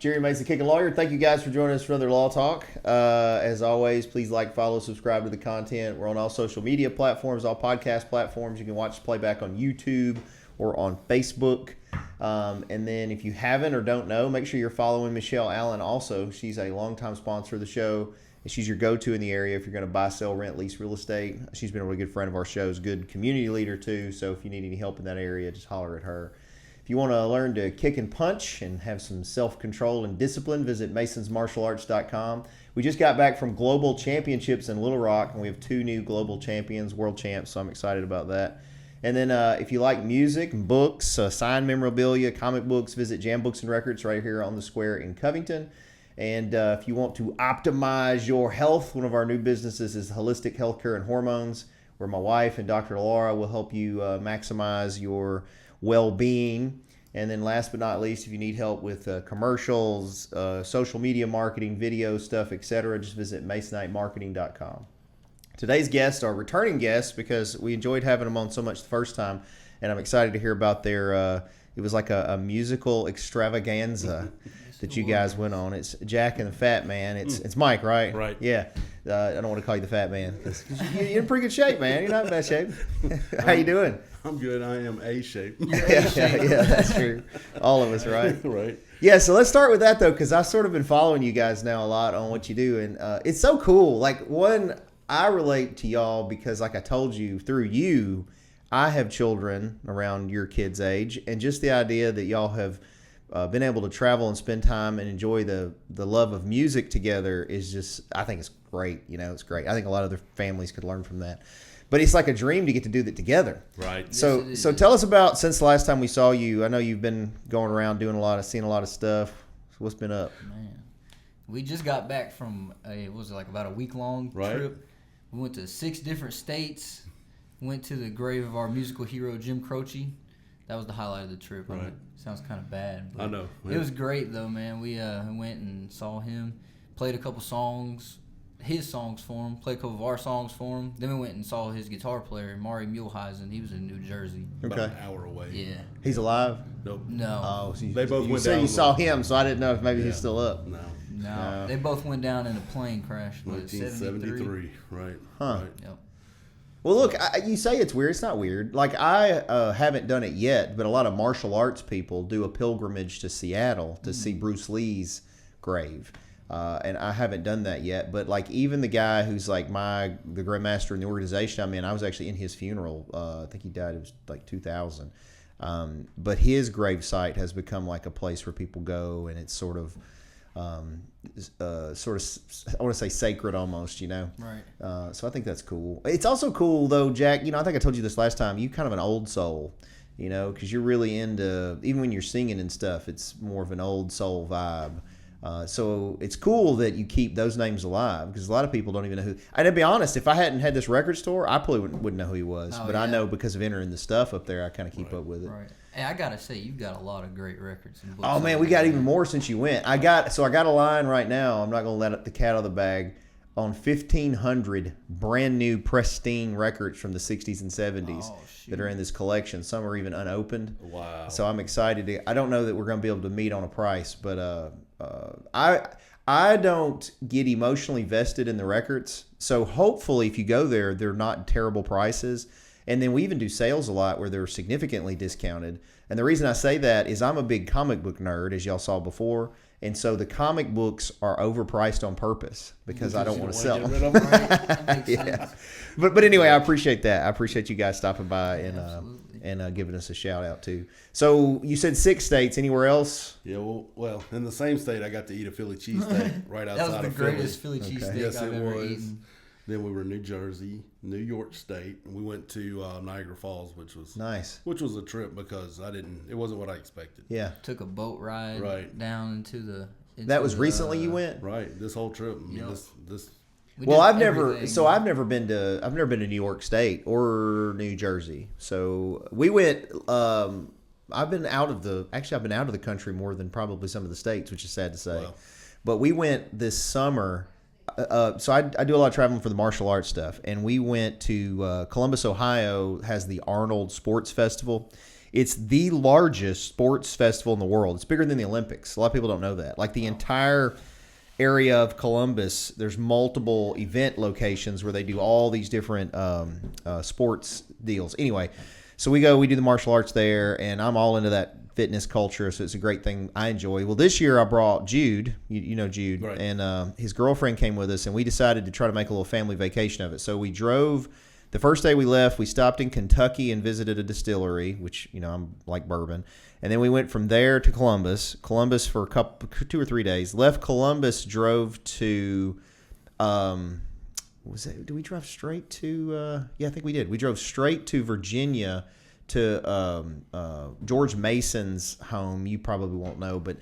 Jerry Mays, the Kickin lawyer. Thank you guys for joining us for another Law Talk. As always, please like, follow, subscribe to the content. We're on all social media platforms, all podcast platforms. You can watch playback on YouTube or on Facebook. And then if you haven't or don't know, make sure you're following Michelle Allen also. She's a longtime sponsor of the show. She's your go-to in the area if you're going to buy, sell, rent, lease real estate. She's been a really good friend of our show's, good community leader too. So if you need any help in that area, just holler at her. If you want to learn to kick and punch and have some self-control and discipline, visit masonsmartialarts.com. We just got back from Global Championships in Little Rock, and we have 2 new global champions, world champs, so I'm excited about that. And then if you like music, books, signed memorabilia, comic books, visit Jam Books and Records right here on the square in Covington. And if you want to optimize your health, one of our new businesses is Holistic Healthcare and Hormones, where my wife and Dr. Laura will help you maximize your well-being. And then last but not least, if you need help with commercials, social media marketing, video stuff, etc., just visit masonitemarketing.com. Today's guests are returning guests because we enjoyed having them on so much the first time, and I'm excited to hear about their it was like a musical extravaganza that you guys went on. It's Jack and the Fat Man. It's Mike, right? Right. Yeah. I don't want to call you the Fat Man because you're in pretty good shape, man. You're not in bad shape. How you doing? I'm good. I am A-shape. Yeah, that's true. All of us, right? Right. Yeah, so let's start with that, though, because I've sort of been following you guys now a lot on what you do, and it's so cool. Like, I relate to y'all because, like I told you, through you, I have children around your kids' age, and just the idea that y'all have been able to travel and spend time and enjoy the love of music together is just, I think it's great. You know, it's great. I think a lot of other families could learn from that. But it's like a dream to get to do that together. Right. So tell us about, since the last time we saw you, I know you've been going around doing seeing a lot of stuff. So what's been up? Man, we just got back from about a week-long trip. We went to 6 different states. Went to the grave of our musical hero, Jim Croce. That was the highlight of the trip. Right. I mean, sounds kind of bad. But I know. It was great, though, man. We went and saw him, played a couple songs, his songs for him, played a couple of our songs for him. Then we went and saw his guitar player, Mari Muehlheisen. He was in New Jersey. About Okay. an hour away. Yeah. He's alive? Nope. No. Oh, so They both you went said down you the- saw him, so I didn't know if maybe he's still up. No. No. They both went down in a plane crash. 1973. Right. Huh. Right. Yep. Well, look, you say it's weird. It's not weird. Like, I haven't done it yet, but a lot of martial arts people do a pilgrimage to Seattle to see Bruce Lee's grave. And I haven't done that yet. But, like, even the guy who's, like, the grandmaster in the organization I'm in, I was actually in his funeral. I think he died, it was, like, 2000. But his grave site has become, like, a place where people go, and it's sort of, I want to say sacred almost, you know? Right. So I think that's cool. It's also cool, though, Jack, you know, I think I told you this last time, you kind of an old soul, you know, because you're really into, even when you're singing and stuff, it's more of an old soul vibe. So it's cool that you keep those names alive because a lot of people don't even know who. And to be honest, if I hadn't had this record store, I probably wouldn't know who he was. Oh, but yeah. I know because of entering the stuff up there, I kind of keep up with it. Right. Hey, I gotta say, you've got a lot of great records and books. Oh man, we got even more since you went. I got a line right now. I'm not gonna let the cat out of the bag on 1,500 brand new pristine records from the 60s and 70s that are in this collection. Some are even unopened. Wow. So I'm excited. I don't know that we're gonna be able to meet on a price, but I don't get emotionally vested in the records. So hopefully, if you go there, they're not terrible prices. And then we even do sales a lot where they're significantly discounted. And the reason I say that is I'm a big comic book nerd, as y'all saw before. And so the comic books are overpriced on purpose because I don't want to sell them. Yeah. But anyway, I appreciate that. I appreciate you guys stopping by and giving us a shout out too. So you said 6 states. Anywhere else? Yeah, well, in the same state, I got to eat a Philly cheesesteak right outside of That was the greatest Philly cheesesteak Yes, I've it ever was. eaten. Then we were in New Jersey, New York State, and we went to Niagara Falls, which was Nice. Which was a trip because it wasn't what I expected. Yeah. Took a boat ride down into the. That was recently you went? Right. This whole trip. I mean, this. Well, I've never been to New York State or New Jersey. So we went. I've been out of the country more than probably some of the states, which is sad to say. Wow. But we went this summer. So I do a lot of traveling for the martial arts stuff, and we went to Columbus, Ohio. Has the Arnold Sports Festival. It's the largest sports festival in the world. It's bigger than the Olympics. A lot of people don't know that. Like the entire area of Columbus, there's multiple event locations where they do all these different sports deals. Anyway, so we do the martial arts there, and I'm all into that fitness culture, so it's a great thing I enjoy. Well, this year I brought Jude, you know Jude, right. and his girlfriend came with us, and we decided to try to make a little family vacation of it. So we drove. The first day we left, we stopped in Kentucky and visited a distillery, which, I'm like bourbon. And then we went from there to Columbus for 2 or 3 days. Left Columbus, drove to, did we drive straight to, I think we did. We drove straight to Virginia to George Mason's home. You probably won't know, but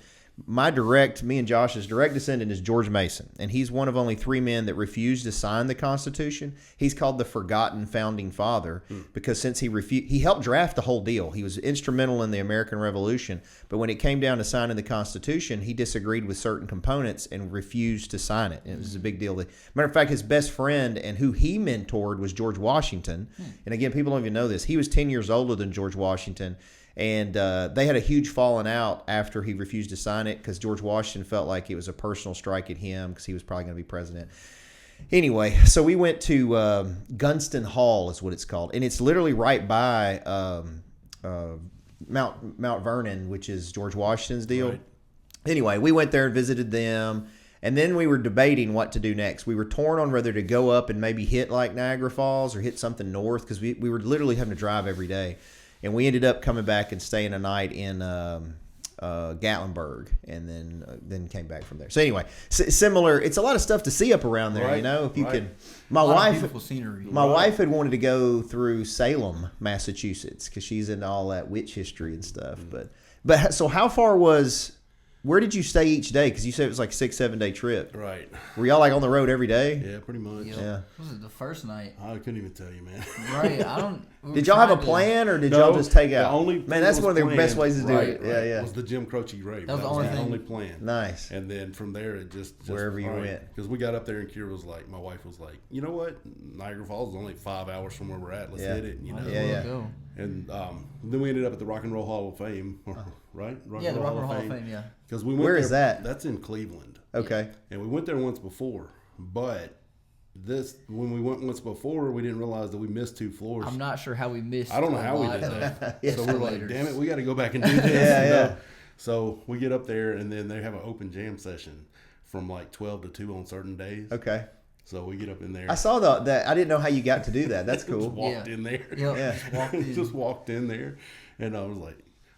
me and Josh's direct descendant is George Mason, and he's one of only 3 men that refused to sign the Constitution. He's called the Forgotten Founding Father because since he helped draft the whole deal. He was instrumental in the American Revolution, but when it came down to signing the Constitution, he disagreed with certain components and refused to sign it. And it was a big deal. Matter of fact, his best friend and who he mentored was George Washington. And again, people don't even know this. He was 10 years older than George Washington. And they had a huge falling out after he refused to sign it because George Washington felt like it was a personal strike at him because he was probably going to be president. Anyway, so we went to Gunston Hall is what it's called. And it's literally right by Mount Vernon, which is George Washington's deal. Right. Anyway, we went there and visited them. And then we were debating what to do next. We were torn on whether to go up and maybe hit like Niagara Falls or hit something north because we were literally having to drive every day. And we ended up coming back and staying a night in Gatlinburg, and then came back from there. So anyway, similar. It's a lot of stuff to see up around there, right, If you could, Beautiful scenery. My wife had wanted to go through Salem, Massachusetts, because she's into all that witch history and stuff. But so how far was? Where did you stay each day? Because you said it was like a 6-7 day trip. Right. Were y'all like on the road every day? Yeah, pretty much. Yeah. Was it the first night? I couldn't even tell you, man. Right. I don't. Did y'all have a plan, or did y'all just take out? Man, that's one of the best ways to do it. Right, Yeah. was the Jim Croce rave. That was the only plan. Nice. And then from there, it just wherever you went. Because we got up there, and Kira was like, my wife was like, you know what? Niagara Falls is only 5 hours from where we're at. Let's hit it. Yeah. And then we ended up at the Rock and Roll Hall of Fame, right? The Rock and Roll Hall of Fame, yeah. Because we went Where there, is that? That's in Cleveland. Okay. And we went there once before, but when we went once before, we didn't realize that we missed 2 floors. I'm not sure how we missed. I don't know how we did that. So we're like, damn it, we got to go back and do this. Yeah. So we get up there, and then they have an open jam session from like 12 to 2 on certain days. Okay. So we get up in there. I saw that. I didn't know how you got to do that. That's cool. Just walked in there. Yep. Just walked in there, and I was like,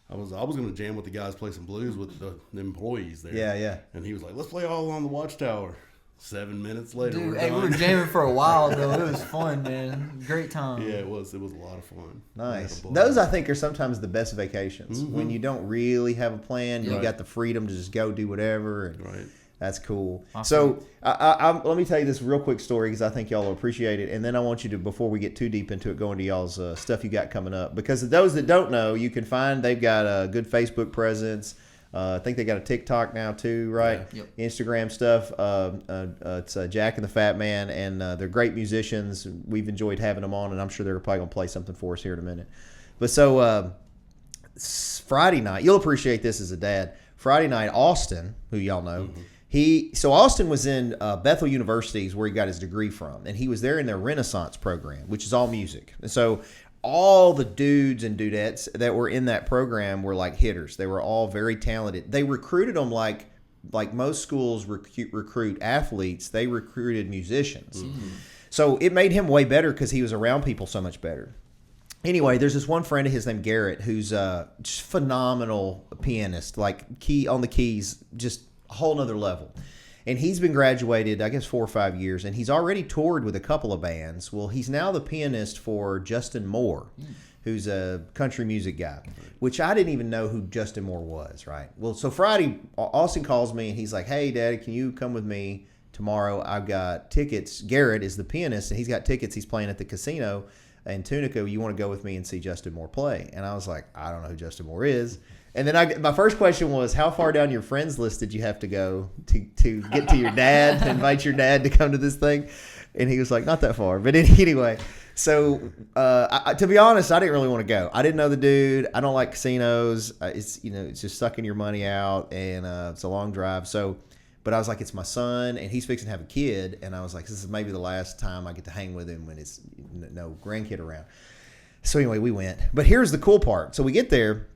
I was going to jam with the guys, play some blues with the employees there. Yeah. And he was like, let's play All on the Watchtower. 7 minutes later, Dude, we were jamming for a while though. It was fun, man. Great time. Yeah, it was. It was a lot of fun. Nice. Those I think are sometimes the best vacations when you don't really have a plan. You got the freedom to just go do whatever. And right. That's cool. Awesome. So let me tell you this real quick story because I think y'all will appreciate it. And then I want you to, before we get too deep into it, go into y'all's stuff you got coming up. Because those that don't know, you can find they've got a good Facebook presence. I think they got a TikTok now too, right? Yeah. Yep. Instagram stuff. It's Jack and the Fat Man, and they're great musicians. We've enjoyed having them on, and I'm sure they're probably going to play something for us here in a minute. But so Friday night, you'll appreciate this as a dad. Friday night, Austin, who y'all know, Austin was in Bethel University is where he got his degree from, and he was there in their Renaissance program, which is all music. And so all the dudes and dudettes that were in that program were like hitters. They were all very talented. They recruited them like most schools recruit athletes. They recruited musicians. Mm-hmm. So it made him way better because he was around people so much better. Anyway, there's this one friend of his named Garrett who's just phenomenal pianist, like key on the keys, just a whole nother level. And he's been graduated, I guess, 4 or 5 years, and he's already toured with a couple of bands. Well, he's now the pianist for Justin Moore, who's a country music guy, which I didn't even know who Justin Moore was, right? Well, so Friday, Austin calls me, and he's like, hey, Daddy, can you come with me tomorrow? I've got tickets. Garrett is the pianist, and he's got tickets. He's playing at the casino in Tunica. You want to go with me and see Justin Moore play? And I was like, I don't know who Justin Moore is. And then my first question was, how far down your friends list did you have to go to get to your dad, to invite your dad to come to this thing? And he was like, not that far. But anyway, so to be honest, I didn't really want to go. I didn't know the dude. I don't like casinos. It's it's just sucking your money out, and it's a long drive. So, but I was like, it's my son, and he's fixing to have a kid, and I was like, this is maybe the last time I get to hang with him when it's no grandkid around. So anyway, we went. But here's the cool part. So we get there.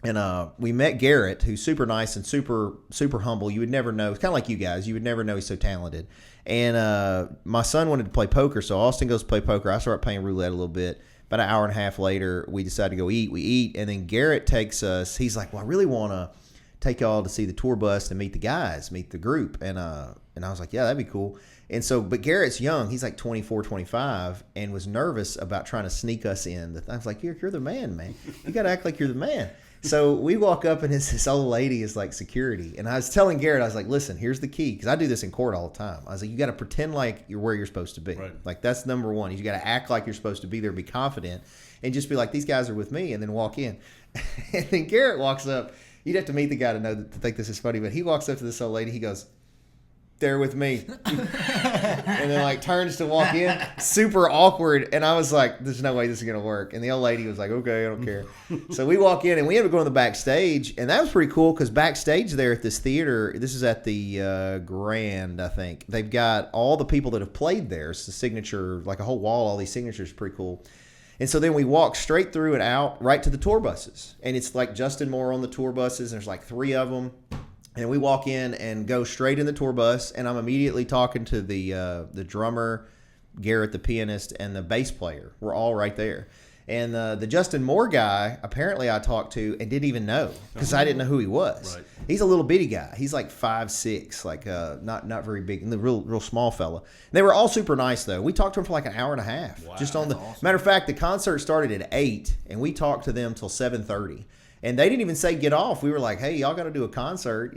And we met Garrett, who's super nice and super humble. You would never know. It's kind of like you guys. You would never know he's so talented. And my son wanted to play poker, so Austin goes to play poker. I start playing roulette a little bit. About an hour and a half later, we decide to go eat. We eat, and then Garrett takes us. He's like, well, I really want to take y'all to see the tour bus and meet the guys, meet the group. And I was like, yeah, that'd be cool. And so, but Garrett's young. He's like 24, 25, and was nervous about trying to sneak us in. I was like, you're the man. You got to act like you're the man. So we walk up, and this old lady is like security. And I was telling Garrett, I was like, listen, here's the key. Because I do this in court all the time. I was like, you got to pretend like you're where you're supposed to be. Right. Like, that's number one. You got to act like you're supposed to be there, be confident, and just be like, these guys are with me, and then walk in. And then Garrett walks up. You'd have to meet the guy to think this is funny. But he walks up to this old lady. He goes, they're with me. And then like turns to walk in, super awkward. And I was like, there's no way this is going to work. And the old lady was like, okay, I don't care. So we walk in, and we ended up going to the backstage. And that was pretty cool because backstage there at this theater, this is at the Grand, I think. They've got all the people that have played there. It's the signature, like a whole wall, all these signatures, pretty cool. And so then we walk straight through and out right to the tour buses. And it's like Justin Moore on the tour buses. There's like 3 of them. And we walk in and go straight in the tour bus, and I'm immediately talking to the drummer, Garrett, the pianist, and the bass player. We're all right there. And the Justin Moore guy, apparently I talked to and didn't even know because I didn't know who he was. Right. He's a little bitty guy. He's like 5'6", like not very big, and the real small fella. They were all super nice though. We talked to him for like an hour and a half. Wow, just on the awesome. Matter of fact, the concert started at 8, and we talked to them till 7:30. And they didn't even say get off. We were like, hey, y'all got to do a concert,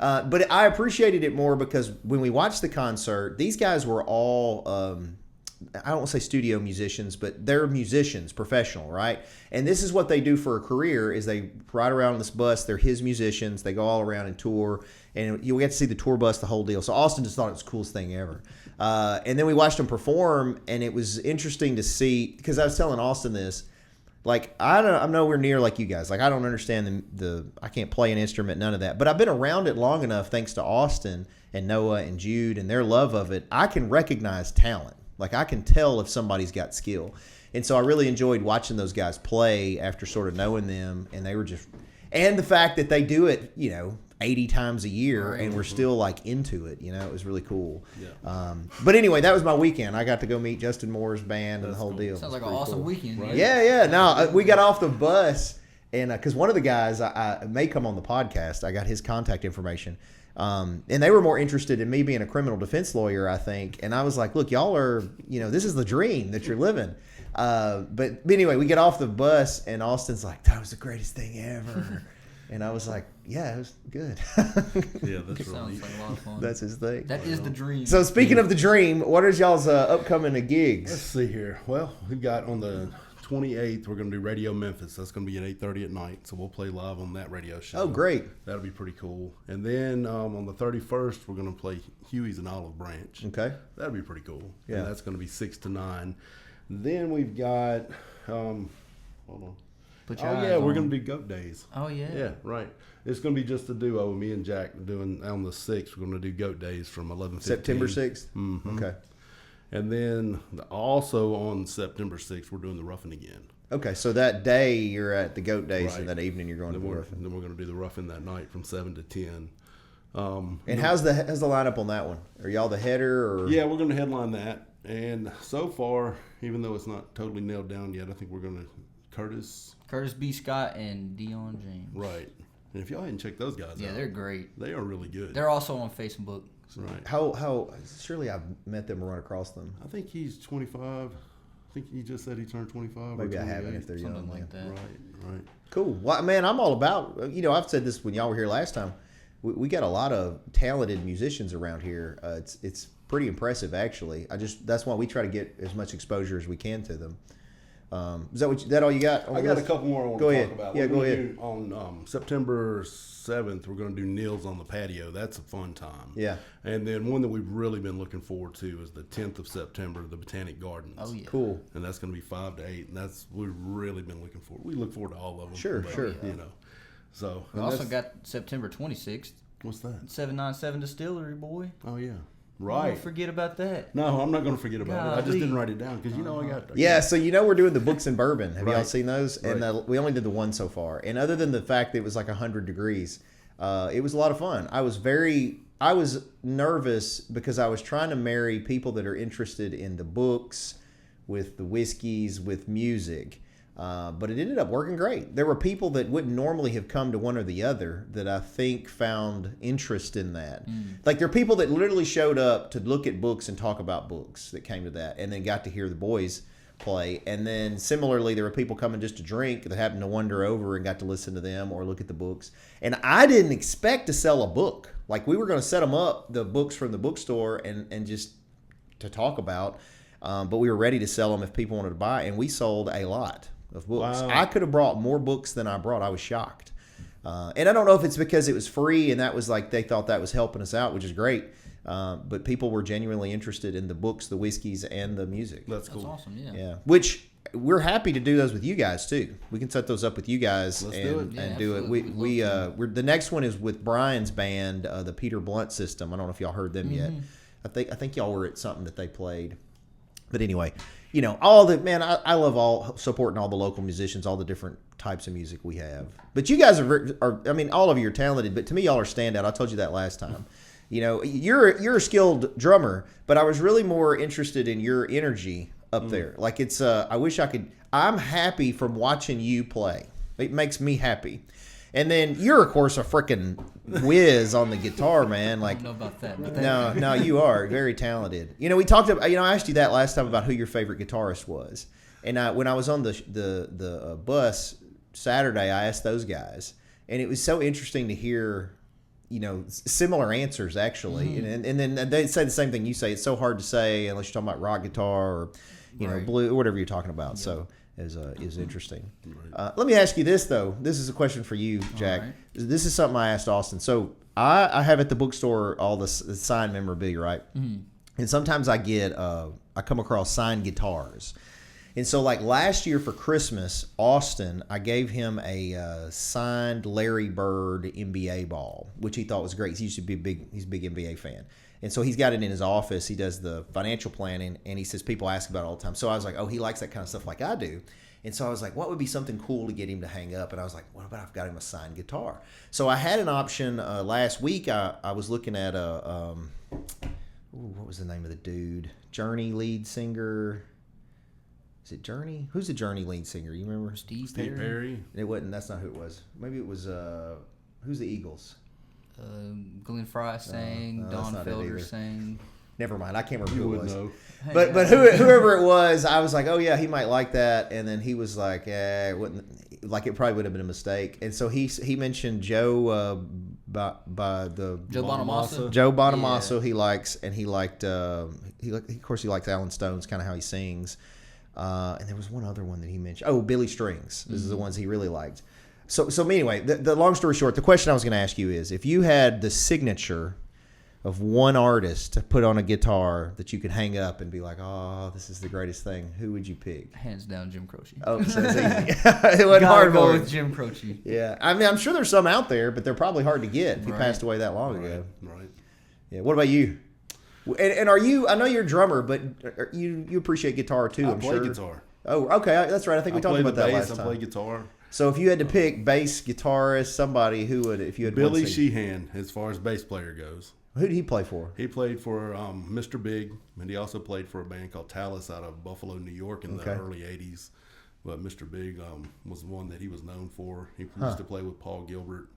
But I appreciated it more because when we watched the concert, these guys were all, I don't want to say studio musicians, but they're musicians, professional, right? And this is what they do for a career is they ride around on this bus. They're his musicians. They go all around and tour. And you'll get to see the tour bus, the whole deal. So Austin just thought it was the coolest thing ever. And then we watched them perform, and it was interesting to see, because I was telling Austin this, like, I'm nowhere near like you guys. Like, I don't understand I can't play an instrument, none of that. But I've been around it long enough, thanks to Austin and Noah and Jude and their love of it. I can recognize talent. Like, I can tell if somebody's got skill. And so I really enjoyed watching those guys play after sort of knowing them. And they were just, and the fact that they do it, 80 times a year, and we're still like into it. It was really cool. Yeah. But anyway, that was my weekend. I got to go meet Justin Moore's band and the whole deal. Sounds like an awesome weekend. Right? Yeah. No, we got off the bus, and because one of the guys I may come on the podcast, I got his contact information. And they were more interested in me being a criminal defense lawyer, I think. And I was like, look, y'all are, this is the dream that you're living. But anyway, we get off the bus, and Austin's like, that was the greatest thing ever. And I was like, yeah, it was good. Yeah, that's sounds like a lot of fun. That's his thing. That is the dream. So speaking of the dream, what is y'all's upcoming gigs? Let's see here. Well, we got on the 28th, we're going to do Radio Memphis. That's going to be at 8:30 at night. So we'll play live on that radio show. Oh, great. That'll be pretty cool. And then on the 31st, we're going to play Huey's and Olive Branch. Okay. That'll be pretty cool. Yeah. And that's going to be 6 to 9. Then we've got, hold on. We're going to do Goat Days. Oh, yeah. Yeah, right. It's going to be just a duo. Me and Jack doing on the 6th. We're going to do Goat Days from 11:15. September 6th? Mm-hmm. Okay. And then also on September 6th, we're doing the Ruffin again. Okay, so that day you're at the Goat Days, Right. and that evening you're going to the Ruffin. Then we're going to do the Ruffin that night from 7 to 10. And how's the lineup on that one? Are y'all the header? Or? Yeah, we're going to headline that. And so far, even though it's not totally nailed down yet, I think we're going to Curtis B. Scott and Dion James. Right. And if y'all hadn't checked those guys out. Yeah, they're great. They are really good. They're also on Facebook. So. Right. How surely I've met them or run across them. I think he's 25. I think he just said he turned 25. Maybe I haven't if they're Something young. like that. Right. Cool. Well, man, I'm all about, I've said this when y'all were here last time. We got a lot of talented musicians around here. It's pretty impressive, actually. That's why we try to get as much exposure as we can to them. That all you got? I got a couple more I want Go to ahead. talk about. Yeah, We're go gonna ahead. do on September 7th, we're going to do Nils on the Patio. That's a fun time. Yeah. And then one that we've really been looking forward to is the 10th of September, the Botanic Gardens. Oh yeah. Cool. And that's going to be 5 to 8, and we've really been looking forward. We look forward to all of them. Sure, sure. You know, so We also got September 26th, what's that? 797 Distillery, boy. Oh yeah, Don't right. forget about that. No, I'm not going to forget about it. I just Golly. didn't write it down because I got Yeah, so we're doing the books and bourbon. Have y'all Right. seen those? And Right. we only did the one so far. And other than the fact that it was like 100 degrees, it was a lot of fun. I was nervous because I was trying to marry people that are interested in the books with the whiskeys with music. But it ended up working great. There were people that wouldn't normally have come to one or the other that I think found interest in that. Like there are people that literally showed up to look at books and talk about books that came to that and then got to hear the boys play. And then similarly, there were people coming just to drink that happened to wander over and got to listen to them or look at the books. And I didn't expect to sell a book. Like we were going to set them up, the books from the bookstore and just to talk about. But we were ready to sell them if people wanted to buy. And we sold a lot of books. Wow. I could have brought more books than I brought. I was shocked. And I don't know if it's because it was free and that was like they thought that was helping us out, which is great. But people were genuinely interested in the books, the whiskeys, and the music. That's That's cool. awesome. Yeah. Yeah, which we're happy to do those with you guys too. We can set those up with you guys Let's and do it. Yeah, and do it. absolutely. We're the next one is with Brian's band, the Peter Blunt System. I don't know if y'all heard them yet. I think y'all were at something that they played. But anyway, all the I love all supporting all the local musicians, all the different types of music we have. But you guys are all of you are talented. But to me, y'all are standout. I told you that last time. You're a skilled drummer, but I was really more interested in your energy up there. Like it's I wish I could. I'm happy from watching you play. It makes me happy. And then you're of course a freaking whiz on the guitar, man. Like I don't know about that. But no, you are very talented. We talked about. I asked you that last time about who your favorite guitarist was, and when I was on the bus Saturday, I asked those guys, and it was so interesting to hear, similar answers actually, and then they say the same thing you say. It's so hard to say unless you're talking about rock guitar or Right. blue or whatever you're talking about. So. Is interesting. Let me ask you this though. This is a question for you, Jack. right. This is something I asked Austin. So I have at the bookstore all the signed memorabilia, right? And sometimes I come across signed guitars. And so like last year for Christmas, Austin, I gave him a signed Larry Bird NBA ball, which he thought was great. He used to be he's a big NBA fan. And so he's got it in his office. He does the financial planning, and he says people ask about it all the time. So I was like, oh, he likes that kind of stuff like I do. And so I was like, what would be something cool to get him to hang up? And I was like, what about I've got him a signed guitar? So I had an option last week. I was looking at what was the name of the dude? Journey lead singer. Is it Journey? Who's the Journey lead singer? You remember? Steve Perry. It wasn't. That's not who it was. Maybe it was. Who's the Eagles? Glenn Fry sang. no, that's Don not it Felder either. sang. Never mind. I can't remember You who it would was. know. But whoever it was, I was like, oh yeah, he might like that. And then he was like, it wouldn't. Like it probably would have been a mistake. And so he mentioned Joe by the Joe Bonamassa. Joe Bonamassa. He likes, and he liked. Of course, he likes Alan Stone's kind of how he sings. And there was one other one that he mentioned. Oh, Billy Strings. This is the ones he really liked. So anyway, the long story short, the question I was going to ask you is, if you had the signature of one artist to put on a guitar that you could hang up and be like, oh, this is the greatest thing, who would you pick? Hands down, Jim Croce. Oh, so it's easy. It wasn't Gotta hard go for with you. Jim Croce. Yeah, I'm sure there's some out there, but they're probably hard to get if he Right. passed away that long ago. Right. Yeah. What about you? And are you? I know you're a drummer, but you appreciate guitar too. I I'm play sure. guitar. Oh, okay. That's right. I think we I talked play about the that bass. last I time. play guitar. So if you had to pick bass guitarist, somebody who would, if you had Billy one sing- Sheehan, as far as bass player goes. who did he play for? He played for Mr. Big, and he also played for a band called Talus out of Buffalo, New York in the Okay. early 80s. But Mr. Big was the one that he was known for. He used to play with Paul Gilbert.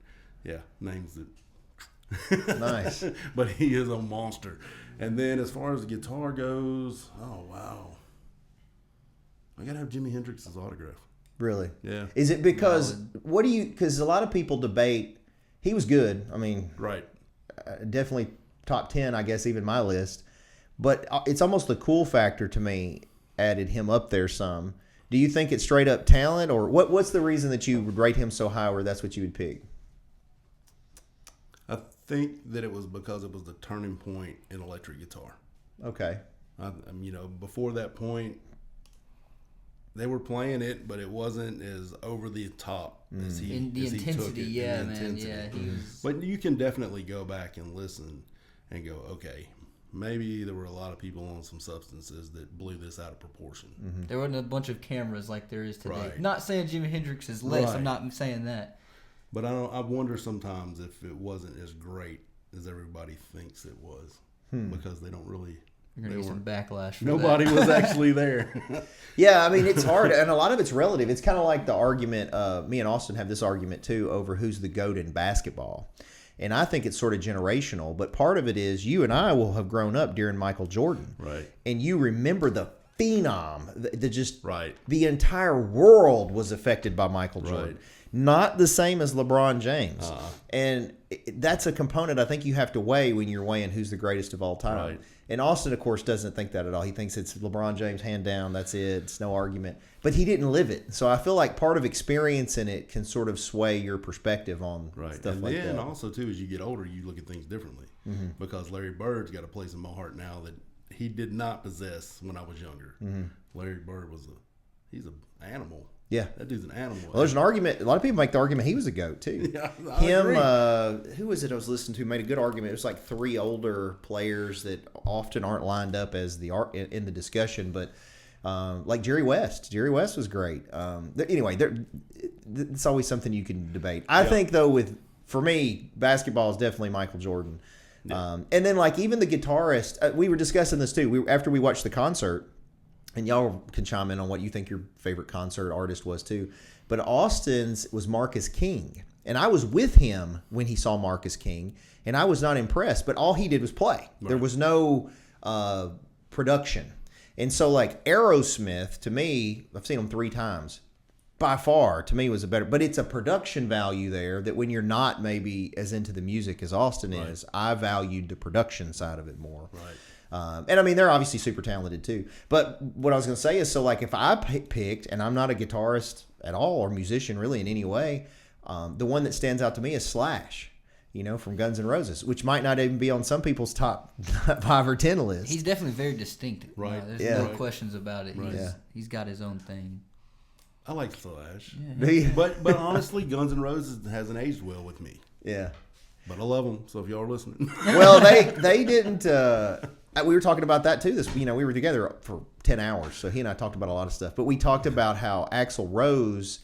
Yeah, names that. Nice. But he is a monster. And then as far as the guitar goes, oh, wow. I got to have Jimi Hendrix's autograph. Really? Yeah. Is it because because a lot of people debate, he was good. I mean, Right. definitely top 10, I guess, even my list. But it's almost the cool factor to me added him up there some. Do you think it's straight up talent, or what's the reason that you would rate him so high, or that's what you would pick? I think that it was because it was the turning point in electric guitar. Okay. Before that point, they were playing it, but it wasn't as over the top as he in the as intensity. He took it. Yeah, the man. intensity. Yeah, he was. But you can definitely go back and listen and go, okay, maybe there were a lot of people on some substances that blew this out of proportion. Mm-hmm. There wasn't a bunch of cameras like there is today. Right. Not saying Jimi Hendrix is less. Right. I'm not saying that. But I wonder sometimes if it wasn't as great as everybody thinks it was, because they don't really. You're gonna get some backlash. For Nobody that. was actually there. Yeah, I mean, it's hard, and a lot of it's relative. It's kind of like the argument. Me and Austin have this argument too over who's the GOAT in basketball. And I think it's sort of generational, but part of it is you and I will have grown up during Michael Jordan. Right. And you remember the phenom, right. The entire world was affected by Michael Jordan. Right. Not the same as LeBron James. And that's a component I think you have to weigh when you're weighing who's the greatest of all time. Right. And Austin, of course, doesn't think that at all. He thinks it's LeBron James, hand down, that's it. It's no argument. But he didn't live it. So I feel like part of experience in it can sort of sway your perspective on stuff and like then that. Also, too, as you get older, you look at things differently. Mm-hmm. Because Larry Bird's got a place in my heart now that he did not possess when I was younger. Mm-hmm. Larry Bird he's an animal. Yeah. That dude's an animal. Well, there's an argument. A lot of people make the argument he was a GOAT, too. Yeah, Who was it I was listening to made a good argument. It was like three older players that often aren't lined up as in the discussion, but like Jerry West. Jerry West was great. Anyway, it's always something you can debate. I think, though, for me, basketball is definitely Michael Jordan. Yeah. And then, like, even the guitarist, we were discussing this, too. After we watched the concert, and y'all can chime in on what you think your favorite concert artist was too. But Austin's was Marcus King. And I was with him when he saw Marcus King. And I was not impressed. But all he did was play. Right. There was no production. And so like Aerosmith, to me, I've seen them 3 times. By far, to me, was a better. But it's a production value there that when you're not maybe as into the music as Austin is, I valued the production side of it more. Right. And I mean, they're obviously super talented too. But what I was going to say is, so like if I picked, and I'm not a guitarist at all or musician really in any way, the one that stands out to me is Slash, from Guns N' Roses, which might not even be on some people's top 5 or 10 list. He's definitely very distinct. Right. There's no questions about it. Right. He's got his own thing. I like Slash. Yeah. But honestly, Guns N' Roses hasn't aged well with me. Yeah. But I love them, so if y'all are listening. Well, they didn't... we were talking about that too. We were together for 10 hours, so he and I talked about a lot of stuff. But we talked about how Axl Rose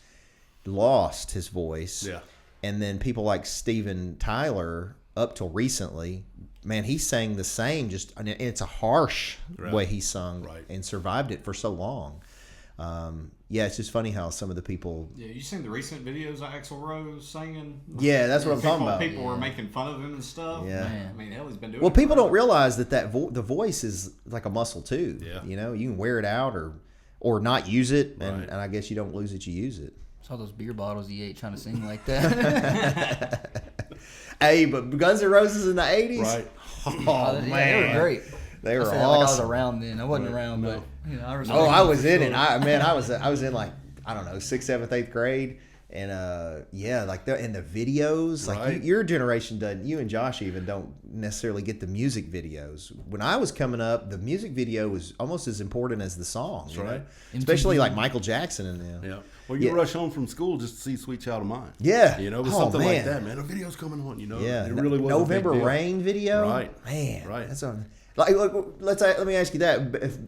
lost his voice. Yeah. And then people like Steven Tyler, up till recently, man, he sang the same. And it's a harsh way he sung and survived it for so long. It's just funny how some of the people... Yeah, you seen the recent videos of Axl Rose singing? Yeah, that's what I'm talking about. People were making fun of him and stuff. Yeah. Man. I mean, hell, he's been doing it. Well, people don't realize that the voice is like a muscle too. Yeah. You can wear it out or not use it, and I guess you don't lose it, you use it. Saw those beer bottles he ate trying to sing like that. Hey, but Guns N' Roses in the 80s? Right. Oh, man. They were great. They were awesome. Like I was around then. I wasn't around, but I was. Oh, I was in it. I was in like, I don't know, 6th, 7th, 8th grade. And like in the videos, like your generation doesn't. You and Josh even don't necessarily get the music videos. When I was coming up, the music video was almost as important as the song. That's right. Especially like Michael Jackson and them. Yeah. Well, you rush home from school just to see "Sweet Child of Mine." Yeah. It was something like that, man. A video's coming on. Yeah. It really was. November Rain video. Right. Man. Right. That's on. Like, let me ask you that. If,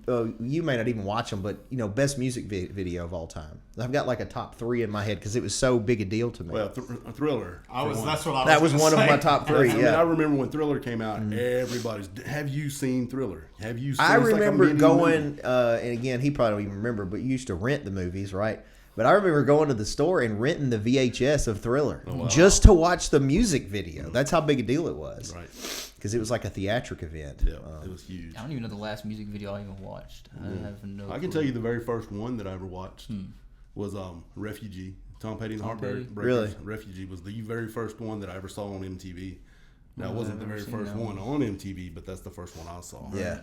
you may not even watch them, but best music video of all time. I've got like a top 3 in my head because it was so big a deal to me. Well, Thriller. That was one of my top 3. I remember when Thriller came out. Everybody's. Have you seen Thriller? Have you? I remember going, and again, he probably don't even remember, but you used to rent the movies, right? But I remember going to the store and renting the VHS of Thriller just to watch the music video. That's how big a deal it was. Right. Because it was like a theatric event. Yeah, it was huge. I don't even know the last music video I even watched. I have no I can tell you the very first one that I ever watched was Refugee. Tom Petty and the Heartbreakers. Really? Refugee was the very first one that I ever saw on MTV. Now, it wasn't the very first one on MTV, but that's the first one I saw. Yeah.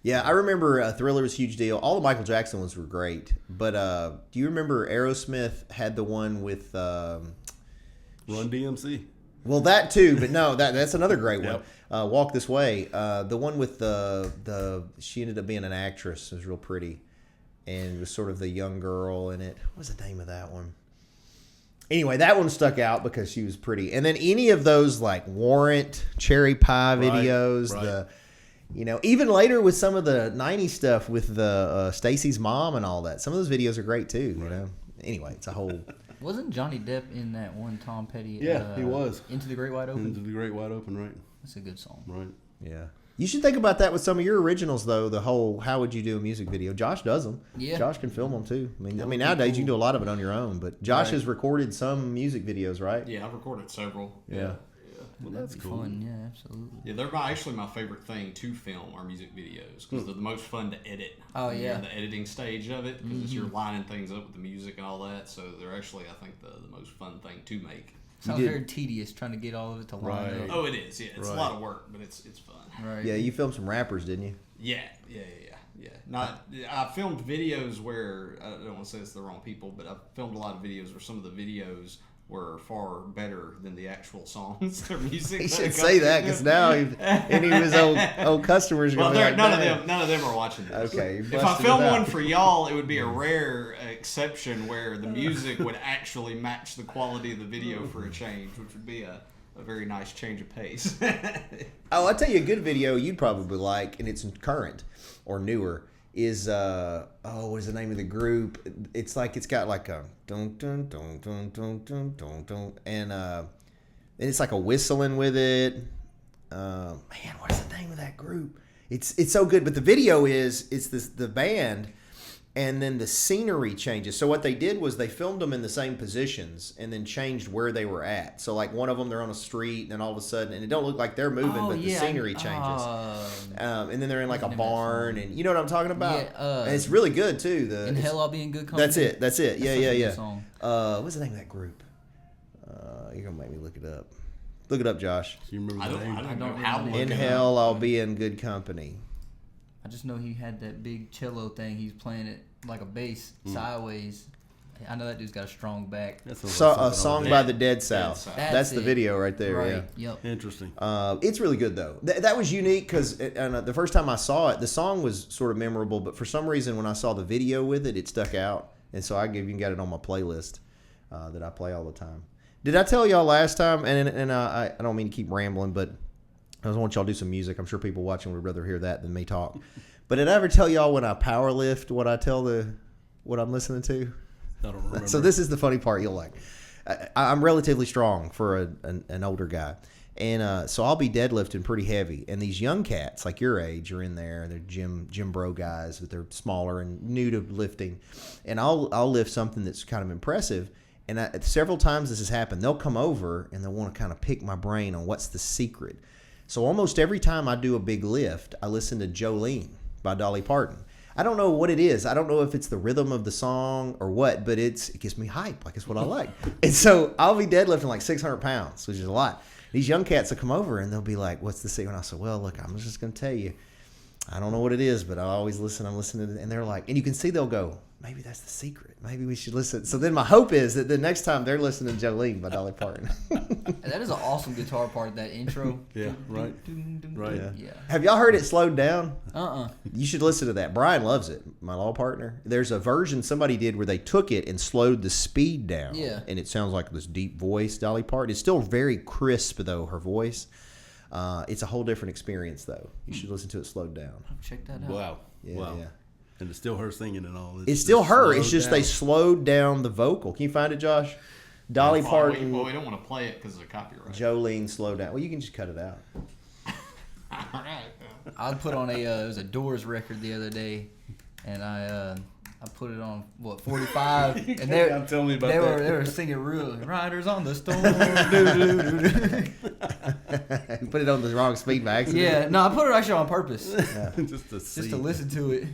Yeah, I remember Thriller was a huge deal. All the Michael Jackson ones were great. But do you remember Aerosmith had the one with... Run DMC. Well, that too, but no, that's another great one. Yep. Walk This Way. The one with the she ended up being an actress. It was real pretty. And it was sort of the young girl in it. What was the name of that one? Anyway, that one stuck out because she was pretty. And then any of those like Warrant, Cherry Pie videos, right. Even later with some of the 90s stuff with the Stacy's mom and all that. Some of those videos are great too, you know. Anyway, it's a whole... Wasn't Johnny Depp in that one Tom Petty? Yeah, he was. Into the Great Wide Open? Into the Great Wide Open, right. That's a good song. Right. Yeah. You should think about that with some of your originals, though. The whole how would you do a music video? Josh does them. Yeah. Josh can film them, too. I mean nowadays you can do a lot of it on your own, but Josh has recorded some music videos, right? Yeah, I've recorded several. Yeah. Well, That'd that's be cool. fun. Yeah, absolutely. Yeah, they're actually my favorite thing to film are music videos because they're the most fun to edit. Oh, when you're yeah. in the editing stage of it because you're lining things up with the music and all that. So they're actually, I think, the most fun thing to make. Sounds very tedious trying to get all of it to line Right. up. Oh, it is. Yeah, it's a Right. lot of work, but it's fun. Right. Yeah, you filmed some rappers, didn't you? Yeah. I filmed videos where I don't want to say it's the wrong people, but I filmed a lot of videos where some of the videos were far better than the actual songs or music. He that should it say goes that into. because now any of his old customers are Well, going to be like, none of them are watching this. Okay, If I busted film it out. one for y'all, it would be a rare exception where the music would actually match the quality of the video for a change, which would be a very nice change of pace. Oh, I'll tell you a good video you'd probably like, and it's current or newer, is what is the name of the group? It's like it's got like a dun dun dun dun dun dun dun dun, and it's like a whistling with it. Man, what's the name of that group? It's so good, but the video it's the band, and then the scenery changes. So what they did was they filmed them in the same positions and then changed where they were at. So like one of them, they're on a street, and then all of a sudden, and it don't look like they're moving, but the scenery changes. And then they're in like a barn, and you know what I'm talking about? Yeah, and it's really good too. In Hell I'll Be in Good Company. That's it. Yeah. such a good song. What's the name of that group? You're gonna make me look it up. Look it up, Josh. Do you remember I the don't, name? I don't I know don't how to remember look In it Hell, up. I'll be in good company. I just know he had that big cello thing. He's playing it like a bass sideways. I know that dude's got a strong back. That sounds So, like a something song I by would the Dead South. South. That's the it. video right there. Right. Yeah. Yep. do. Interesting. It's really good though. That was unique because the first time I saw it, the song was sort of memorable, but for some reason when I saw the video with it, it stuck out, and so I even got it on my playlist that I play all the time. Did I tell y'all last time? And I don't mean to keep rambling, but I just want y'all to do some music. I'm sure people watching would rather hear that than me talk. But did I ever tell y'all when I power lift what I'm listening to? I don't remember. So this is the funny part you'll like. I'm relatively strong for an older guy. And so I'll be deadlifting pretty heavy. And these young cats, like your age, are in there. They're gym bro guys, but they're smaller and new to lifting. And I'll lift something that's kind of impressive. And several times this has happened. They'll come over and they'll want to kind of pick my brain on what's the secret. So almost every time I do a big lift, I listen to Jolene by Dolly Parton. I don't know what it is. I don't know if it's the rhythm of the song or what, but it gives me hype. Like, it's what I like. And so I'll be deadlifting like 600 pounds, which is a lot. These young cats will come over and they'll be like, what's the secret? And I said, well, look, I'm just going to tell you. I don't know what it is, but I always listen. I'm listening. And they're like, and you can see they'll go, maybe that's the secret. Maybe we should listen. So then my hope is that the next time they're listening to Jolene by Dolly Parton. That is an awesome guitar part, that intro. Yeah, right. Right. Yeah. Have y'all heard it slowed down? Uh-uh. You should listen to that. Brian loves it, my law partner. There's a version somebody did where they took it and slowed the speed down. Yeah. And it sounds like this deep voice, Dolly Parton. It's still very crisp, though, her voice. It's a whole different experience, though. You should listen to it slowed down. Check that out. Wow. Yeah, wow. yeah. And it's still her singing and all. It's still her. It's slowed just they down. slowed down the vocal. Can you find it, Josh? Dolly Parton, Well, we don't want to play it because of the copyright. Jolene, slow down. Well, you can just cut it out. All right. I put on it was a Doors record the other day, and I put it on 45, and they I'm telling me about they that. were they were singing real Riders on the Storm. Put it on the wrong speed by accident. Yeah, no, I put it actually on purpose just to see. just to listen to it.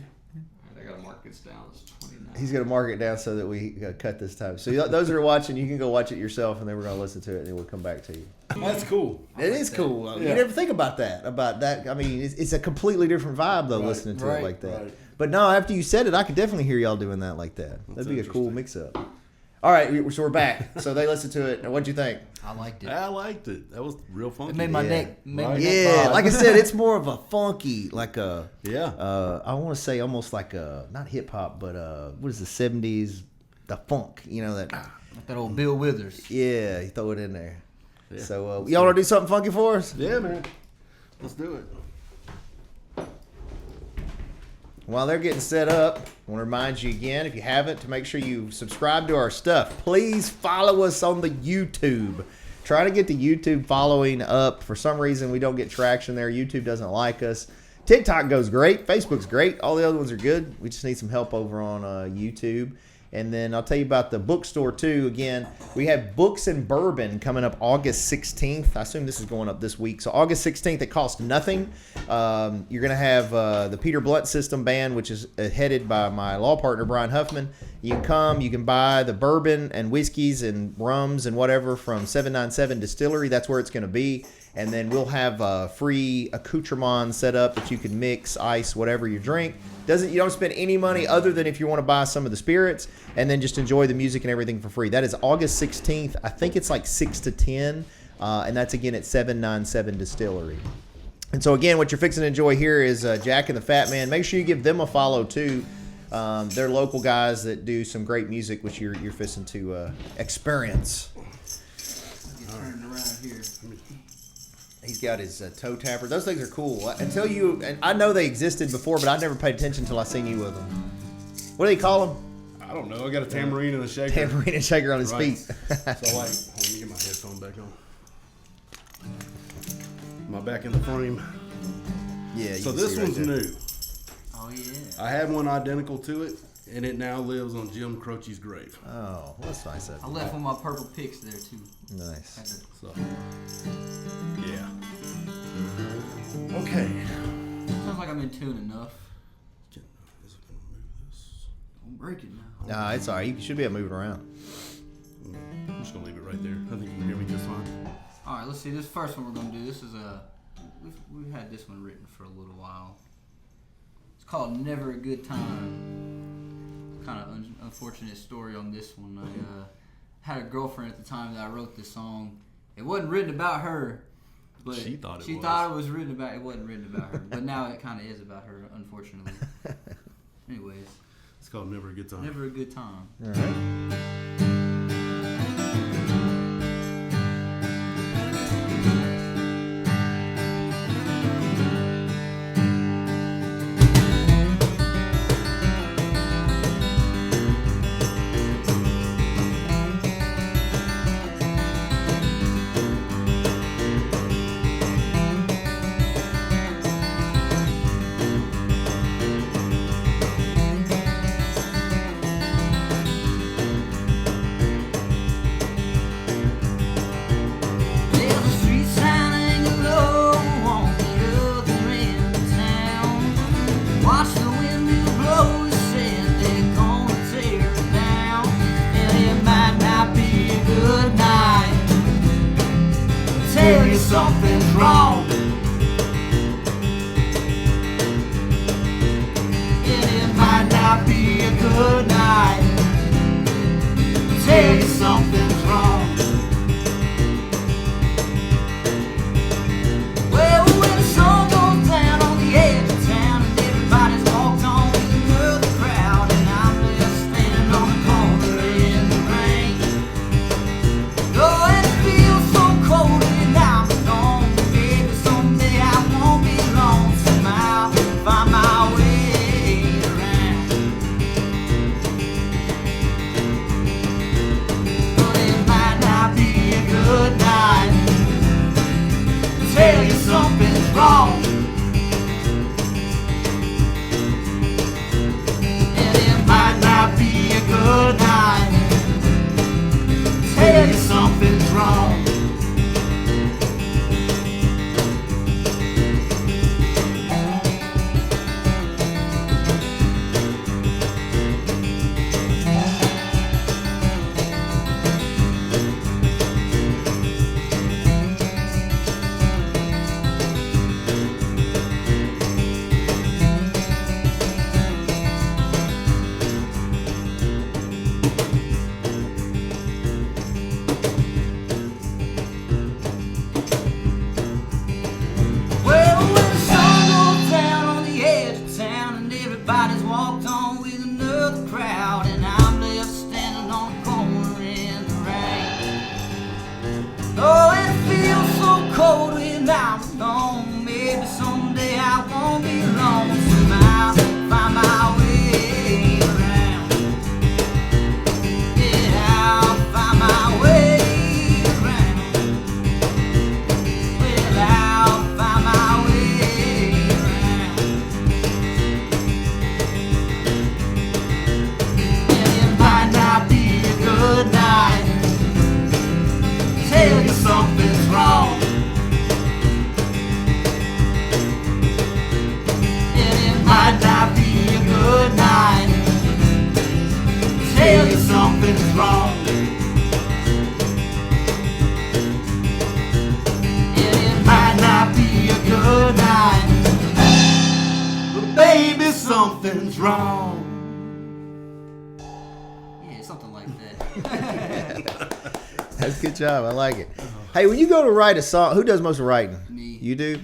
gotta mark this down. It's 29. He's going to mark it down so that we cut this time. So those that are watching, you can go watch it yourself, and then we're going to listen to it, and then we'll come back to you. That's cool. It is cool. Yeah. You never think about that. I mean, it's a completely different vibe, though, listening to it like that. Right. But no, after you said it, I could definitely hear y'all doing that like that. That'd be a cool mix-up. All right, so we're back. So they listened to it. What'd you think? I liked it. I liked it. That was real funky. It made my neck. Yeah, like I said, it's more of a funky, like a I want to say almost like a not hip hop, but what is the '70s, the funk? You know that. Like that old Bill Withers. Yeah, you throw it in there. Yeah. So y'all want to do something funky for us? Yeah, man. Let's do it. While they're getting set up, I want to remind you again, if you haven't, to make sure you subscribe to our stuff. Please follow us on the YouTube. Try to get the YouTube following up. For some reason, we don't get traction there. YouTube doesn't like us. TikTok goes great. Facebook's great. All the other ones are good. We just need some help over on YouTube. And then I'll tell you about the bookstore, too. Again, we have Books and Bourbon coming up August 16th. I assume this is going up this week. So August 16th, it costs nothing. You're going to have the Peter Blunt System Band, which is headed by my law partner, Brian Huffman. You can come. You can buy the bourbon and whiskeys and rums and whatever from 797 Distillery. That's where it's going to be. And then we'll have free accoutrements set up that you can mix, ice, whatever you drink. You don't spend any money other than if you want to buy some of the spirits, and then just enjoy the music and everything for free. That is August 16th. I think it's like 6 to 10, and that's again at 797 Distillery. And so again, what you're fixing to enjoy here is Jack and the Fat Man. Make sure you give them a follow too. They're local guys that do some great music, which you're fixing to experience. Turning around here. He's got his toe tapper. Those things are cool. And I know they existed before, but I never paid attention until I seen you with them. What do they call them? I don't know. I got a tambourine and a shaker. Tambourine and shaker on his Right. feet. So let me get my headphone back on. Am I back in the frame? Yeah. So this one's new. Oh yeah. I had one identical to it, and it now lives on Jim Croce's grave. Oh, well, that's nice of I you. left one of my purple picks there too. Nice. So, yeah. Okay. Sounds like I'm in tune enough. Is it gonna move this? Don't break it now. Nah, it's all right. You should be able to move it around. I'm just gonna leave it right there. I think you can hear me just fine. All right, let's see. This first one we're gonna do. This is we've had this one written for a little while. It's called "Never a Good Time." Kind of unfortunate story on this one. I had a girlfriend at the time that I wrote this song. It wasn't written about her, but She thought it was written about. It wasn't written about her, but now it kind of is about her, unfortunately. Anyways, It's called Never a Good Time. never a good time. All right. There's a street sign hanging low on the other end of town. Watch the windmill blow, it said they're gonna tear it down. And it might not be a good night. Tell you something's wrong. And it might not be a good night. Tell you something's wrong. Well, when the sun goes down on the edge of town and everybody's walked on through the crowd, and I'm left standing on the corner in the rain. Oh, and it feels so cold and I'm gone. Maybe someday I won't be alone. Somehow find my way around. But something's wrong. Yeah, something like that. That's a good job. I like it. Hey, when you go to write a song, who does most of the writing? Me. You do?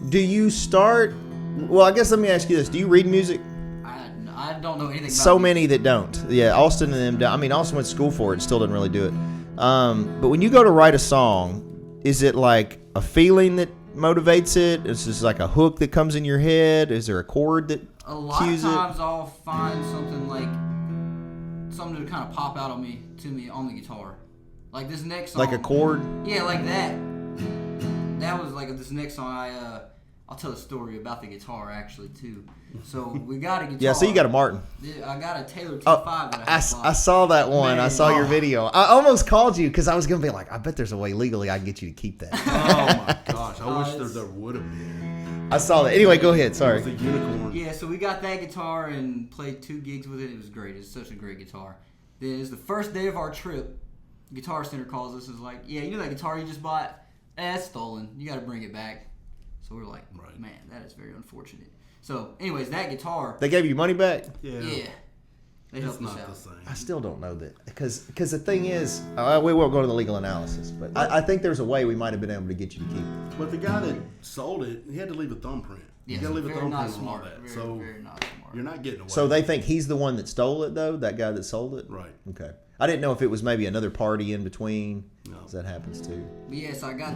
Do you start? Well, I guess let me ask you this: do you read music? I don't know anything about So music. many that don't. Yeah, Austin and them. I mean, Austin went to school for it. Still doesn't really do it. But when you go to write a song, is it like a feeling that motivates it? Is this like a hook that comes in your head? Is there a chord that A lot of cues times it? I'll find something to kind of pop out on me on the guitar. Like this next song. Like a chord? Yeah, like that. That was like this next song. I'll tell a story about the guitar actually too. So we got a guitar. Yeah, so you got a Martin. Yeah, I got a Taylor T5 Oh, that I saw that one. I saw your oh. video. I almost called you because I was going to be like, I bet there's a way legally I can get you to keep that. Oh my gosh! I wish it's- there would have been. I saw that. Anyway, go ahead. It Sorry. was a unicorn. Yeah, so we got that guitar and played 2 gigs with it. It was great. It's such a great guitar. Then it's the first day of our trip. Guitar Center calls us. Is like, yeah, you know that guitar you just bought? It's stolen. You got to bring it back. So we're like, Right. man, that is very unfortunate. So, anyways, that guitar, They gave you money back? yeah, they It's helped us not the out. same. I still don't know that because the thing is, we won't go to the legal analysis, but I think there's a way we might have been able to get you to keep it. But the guy that sold it, he had to leave a thumbprint. You Yeah, got to leave a very thumbprint not on all smart. that. Very, So very not smart. you're not getting away. So they think he's the one that stole it, though. That guy that sold it. Right. Okay. I didn't know if it was maybe another party in between. No. 'Cause that happens too. But yeah, so I got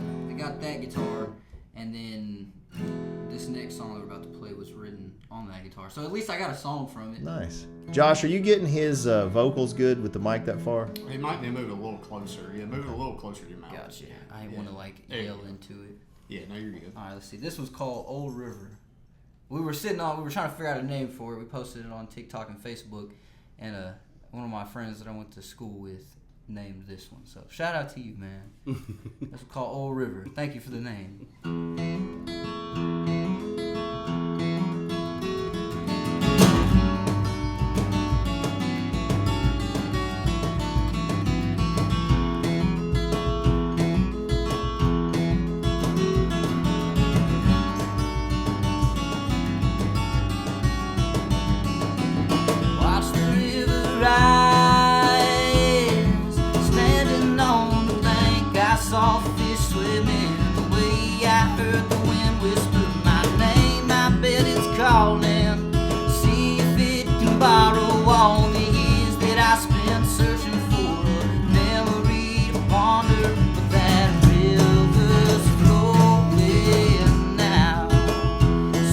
that guitar, and then this next song that we're about to play was written on that guitar. So at least I got a song from it. Nice. Josh, are you getting his vocals good with the mic that far? He might be moving a little closer. Yeah, move it a little closer to your mouth. Gotcha. I didn't want to like There you yell go. into it. Yeah, no, you're good. All right, let's see. This was called Old River. We were trying to figure out a name for it. We posted it on TikTok and Facebook, and one of my friends that I went to school with named this one. So shout out to you, man. This is called Old River. Thank you for the name. Watch the river rise, standing on the bank. I saw fish swimming the way I heard the wind whisper my name. I bet it's calling. See if it can borrow all the years that I spent searching for a memory to ponder. But that river's flowing now,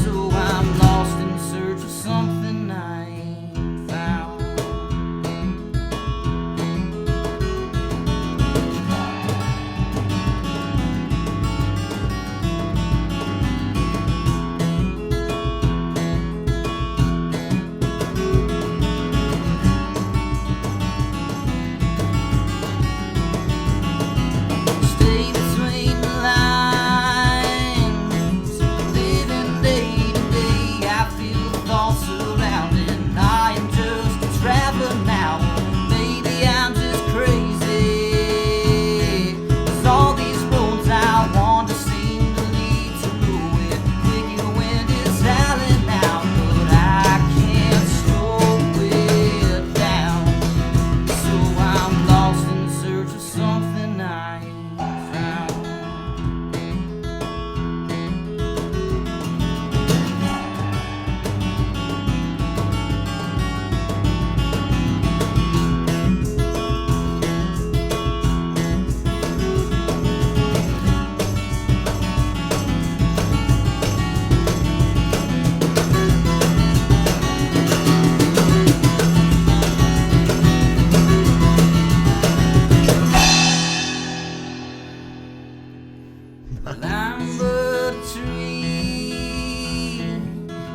so I'm lost in search of something I ain't found. Stay between the lines, living day to day. I feel the thoughts surrounding. I am just a traveler now. Maybe I'm just crazy. 'Cause all these roads I wander seem to lead to nowhere. Wicked wind is howling out, but I can't slow it down. So I'm lost in search of something I ain't found. Well, I'm but a tree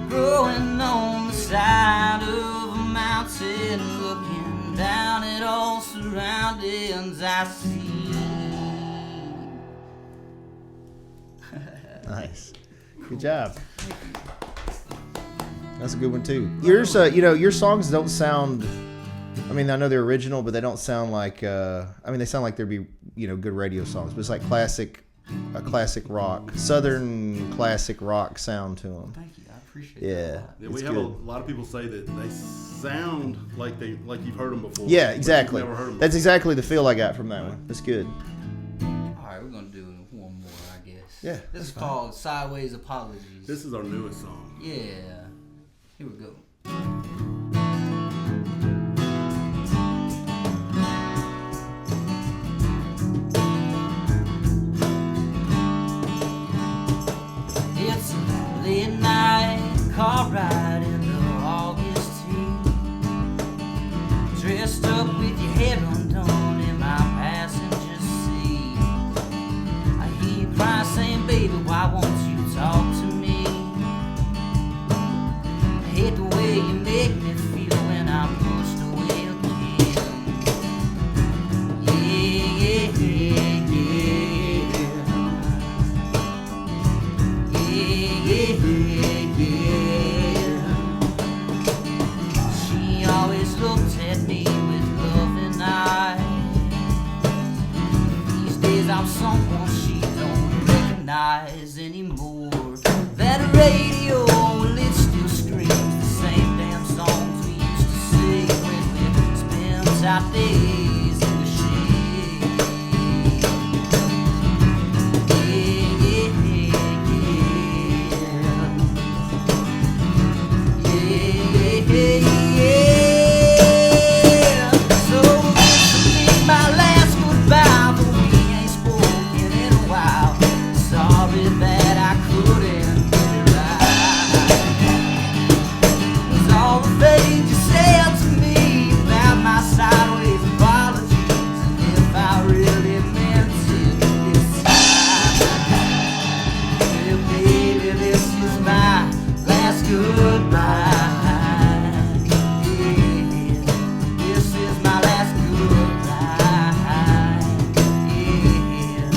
growing on the side of a mountain, looking down at all surroundings I see. Nice. Good job. That's a good one too. Yours, your songs don't sound. I mean, I know they're original, but they don't sound like. They sound like there'd be good radio songs, but it's like classic rock, southern classic rock sound to them. Thank you. I appreciate Yeah. that. Yeah, It's we have good. a lot of people say that they sound like you've heard them before. Yeah, but exactly. you've never heard them That's exactly the feel I got from that one. That's good. All right, we're gonna do one more, I guess. Yeah, This is that's fine. called Sideways Apologies. This is our newest song. Yeah. Here we go. It's a late night car ride in the August heat. Dressed up with your hair undone in my passenger seat. I hear you cry saying, baby, why won't you talk to me? I hate the way you make me feel when I'm pushed away again. Yeah, yeah, yeah, yeah. Yeah, yeah, yeah. She always looked at me with loving eyes. These days I'm someone she don't recognize anymore. That radio, well, it still screams the same damn songs we used to sing when we spent our days in the shade. Yeah, yeah, yeah, yeah. Yeah. So this will be my last goodbye, but we ain't spoken in a while. Sorry that I couldn't get it right. Was all the things you said to me about my sideways apologies, and if I really meant it this time. Well, baby, this is my last goodbye. This is my last goodbye. Yeah.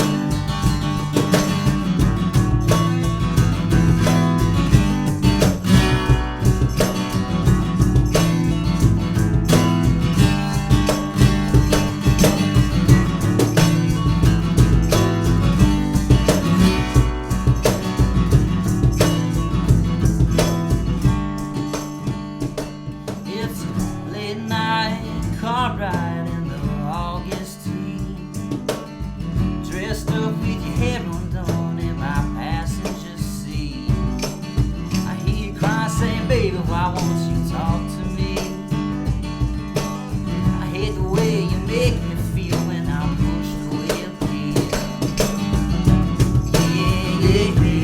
It's a late night car ride in the August heat. Dressed up with your hair undone in my passenger seat. I hear you cry saying, baby, why won't you talk to me? I hate the way you make me feel when I'm pushed away again. Yeah, yeah, yeah,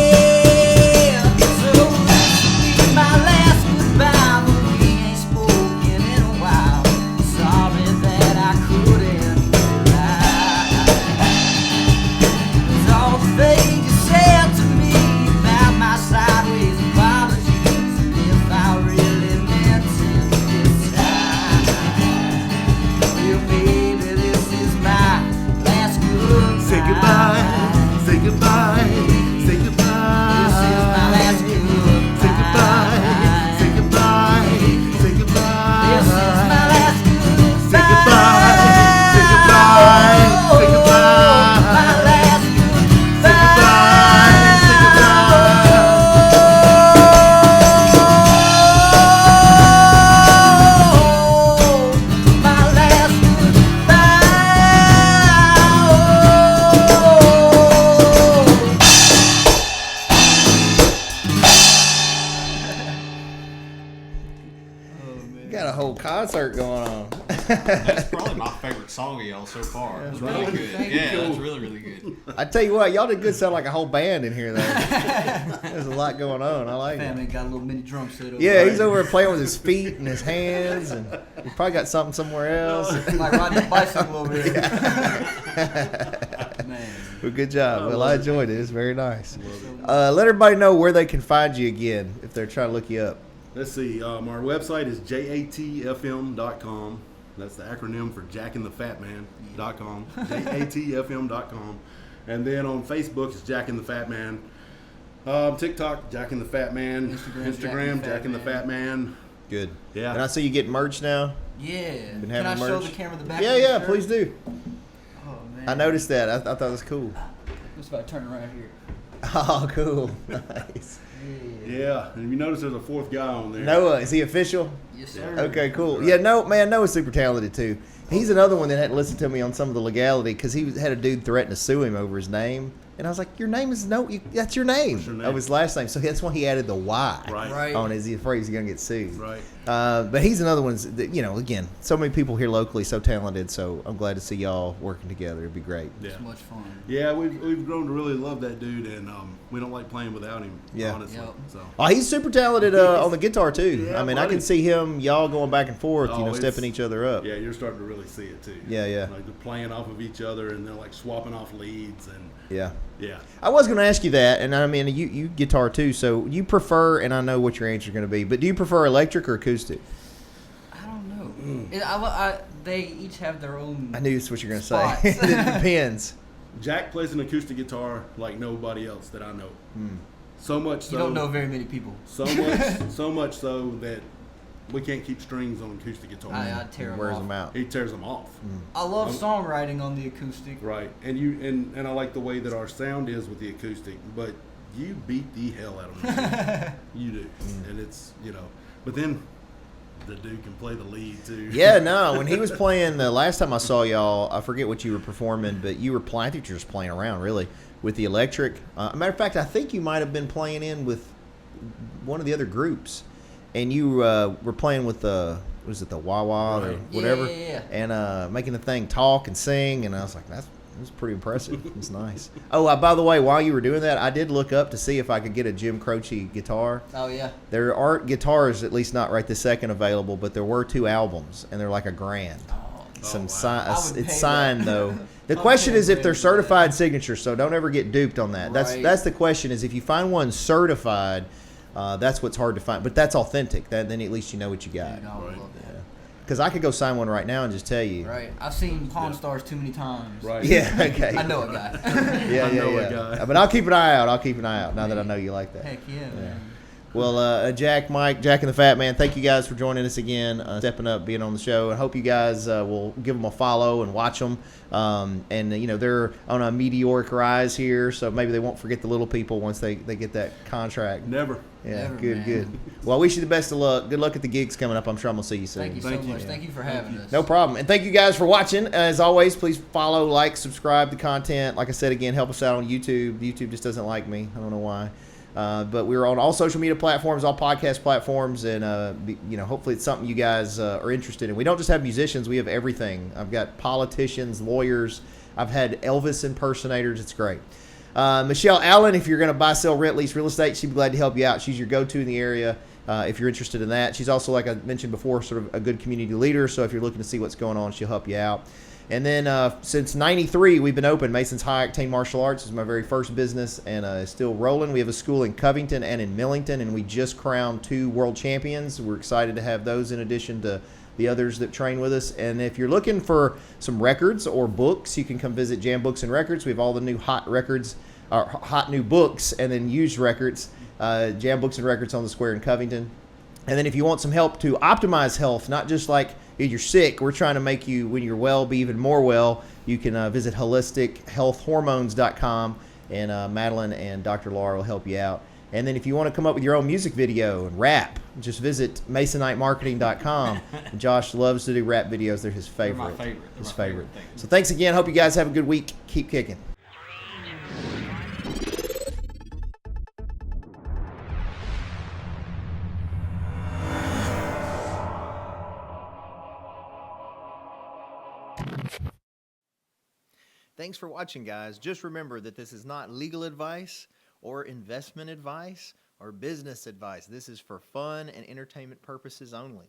yeah. So this will be my last goodbye, but we ain't spoken in a while. Sorry that I couldn't get it right. It's all the things you said to me about my sideways apologies, and if I really meant it this time. Well, baby, this is my last goodbye. Say goodbye. Say goodbye. Say goodbye. This is my last goodbye. Say goodbye. Say goodbye. Say goodbye. This is my last goodbye. Say goodbye. Say goodbye. Say goodbye. My last goodbye. Say goodbye. Say My last Got a whole concert going on. That's probably my favorite song of y'all so far. It's really right. good. Thank Yeah, you. it's really, really good. I tell you what, y'all did good. Sound like a whole band in here. Though. There's a lot going on. I like it. Family got a little mini drum set over. Yeah, he's over there playing with his feet and his hands, and he probably got something somewhere else. like riding a bicycle over here. Man. Well, good job. Well, I enjoyed it. It's very nice. Let everybody know where they can find you again if they're trying to look you up. Let's see. Our website is jatfm.com. That's the acronym for jackandthefatman.com. jatfm.com. And then on Facebook, it's Jack and the Fat Man. TikTok, Jack and the Fat Man. Instagram, Jack and the Fat Man. Good. Yeah. And I see you getting merch now. Yeah. Been Can having I show merch? the camera the back Yeah, of the yeah, shirt? please do. Oh, man. man. I noticed that. I thought it was cool. Just about to turn around here. Oh, cool. Nice. Yeah, and you notice there's a fourth guy on there. Noah, is he official? Yes, sir. Okay, cool. Yeah, Noah's super talented too. He's another one that hadn't listened to me on some of the legality because he had a dude threaten to sue him over his name. And I was like, your name is that's your name. What's your name? Of his last name. So that's why he added the Y Right. on it. He's afraid he's going to get sued. Right. But he's another one that, again, so many people here locally, so talented. So I'm glad to see y'all working together. It'd be great. Yeah. It's much fun. Yeah, we've grown to really love that dude, and we don't like playing without him. Yeah. Honestly. Yep. So. Oh, I He's super talented on the guitar too. Yeah, I mean, I buddy. can see y'all going back and forth, Oh, stepping each other up. Yeah, you're starting to really see it too. Yeah, yeah. Like they're playing off of each other, and they're like swapping off leads, and Yeah. yeah. I was going to ask you that, and I mean, you guitar too, so you prefer, and I know what your answer is going to be, but do you prefer electric or acoustic? I don't know. They each have their own. I knew that's what you're going to say. spots. It depends. Jack plays an acoustic guitar like nobody else that I know. Hmm. So much so. You don't know very many people. So much so that we can't keep strings on acoustic guitar. I tear them Wears off. them out. He tears them off. I love songwriting on the acoustic. Right, and I like the way that our sound is with the acoustic, but you beat the hell out of them. You do, and it's but then the dude can play the lead too. Yeah, no, when he was playing the last time I saw y'all, I forget what you were performing, but you were playing, I think you were just playing around really with the electric. Matter of fact, I think you might have been playing in with one of the other groups, and you were playing with was it the wah wah or Right. whatever, Yeah. and making the thing talk and sing, and I was like, that was pretty impressive. It's nice. Oh, by the way, while you were doing that, I did look up to see if I could get a Jim Croce guitar. Oh yeah. There aren't guitars, at least not right this second, available, but there were 2 albums, and they're like $1,000. Some wow. I would pay it's signed that. though. The I'll question pay is if they're $1,000 for certified signatures, so don't ever get duped on that. Right. That's the question. Is if you find one certified, that's what's hard to find. But that's authentic. Then at least you know what you got. Dude, I would Right. love that. Because I could go sign one right now and just tell you. Right. I've seen Pawn Stars too many times. Right. Yeah. Okay. I know a guy. Yeah. I know yeah. a guy. But I'll keep an eye out. Now that I know you like that. Heck yeah, man. Well, Jack, Mike, Jack and the Fat Man, thank you guys for joining us again, stepping up, being on the show. I hope you guys will give them a follow and watch them. They're on a meteoric rise here, so maybe they won't forget the little people once they get that contract. Never. Yeah, Never, good, man. good. Well, I wish you the best of luck. Good luck at the gigs coming up. I'm sure I'm going to see you soon. Thank you so Thank you. much. Thank you for having us. No problem. And thank you guys for watching. As always, please follow, like, subscribe to content. Like I said, again, help us out on YouTube. YouTube just doesn't like me. I don't know why. But we're on all social media platforms, all podcast platforms, and hopefully it's something you guys are interested in. We don't just have musicians; we have everything. I've got politicians, lawyers. I've had Elvis impersonators. It's great. Michelle Allen, if you're going to buy, sell, rent, lease real estate, she'd be glad to help you out. She's your go-to in the area if you're interested in that. She's also, like I mentioned before, sort of a good community leader. So if you're looking to see what's going on, she'll help you out. And then since '93, we've been open. Mason's High Octane Martial Arts is my very first business, and it's still rolling. We have a school in Covington and in Millington, and we just crowned 2 world champions. We're excited to have those in addition to the others that train with us. And if you're looking for some records or books, you can come visit Jam Books and Records. We have all the new hot records, or hot new books, and then used records. Jam Books and Records on the square in Covington. And then if you want some help to optimize health, not just like if you're sick, we're trying to make you, when you're well, be even more well. You can visit holistichealthhormones.com, and Madeline and Dr. Laura will help you out. And then if you want to come up with your own music video and rap, just visit masonitemarketing.com. And Josh loves to do rap videos. They're his favorite. They're my favorite. They're His my favorite. favorite thing. So thanks again. Hope you guys have a good week. Keep kicking. Thanks for watching, guys. Just remember that this is not legal advice or investment advice or business advice. This is for fun and entertainment purposes only.